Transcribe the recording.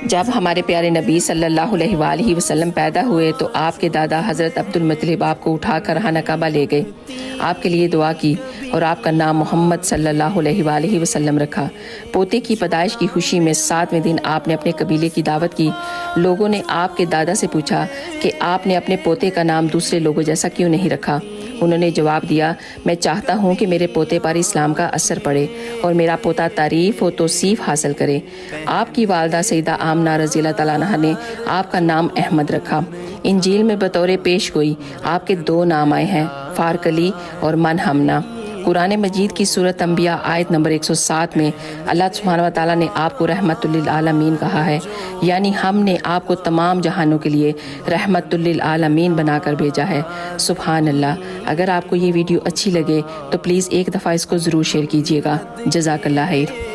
جب ہمارے پیارے نبی صلی اللہ علیہ وآلہ وسلم پیدا ہوئے تو آپ کے دادا حضرت عبد المطلب آپ کو اٹھا کر خانہ کعبہ لے گئے، آپ کے لیے دعا کی اور آپ کا نام محمد صلی اللہ علیہ وآلہ وسلم رکھا۔ پوتے کی پیدائش کی خوشی میں 7ویں دن آپ نے اپنے قبیلے کی دعوت کی۔ لوگوں نے آپ کے دادا سے پوچھا کہ آپ نے اپنے پوتے کا نام دوسرے لوگوں جیسا کیوں نہیں رکھا؟ انہوں نے جواب دیا، میں چاہتا ہوں کہ میرے پوتے پر اسلام کا اثر پڑے اور میرا پوتا تعریف و توصیف حاصل کرے۔ آپ کی والدہ سیدہ آمنہ رضی اللہ تعالیٰ عنہا نے آپ کا نام احمد رکھا۔ انجیل میں بطور پیش گوئی آپ کے 2 نام آئے ہیں، فارق علی اور من ہمنا۔ قرآن مجید کی سورۃ انبیاء آیت نمبر 107 میں اللہ سبحانہ و تعالیٰ نے آپ کو رحمت للعالمین کہا ہے، یعنی ہم نے آپ کو تمام جہانوں کے لیے رحمت للعالمین بنا کر بھیجا ہے۔ سبحان اللہ۔ اگر آپ کو یہ ویڈیو اچھی لگے تو پلیز ایک دفعہ اس کو ضرور شیئر کیجیے گا۔ جزاک اللہ خیر۔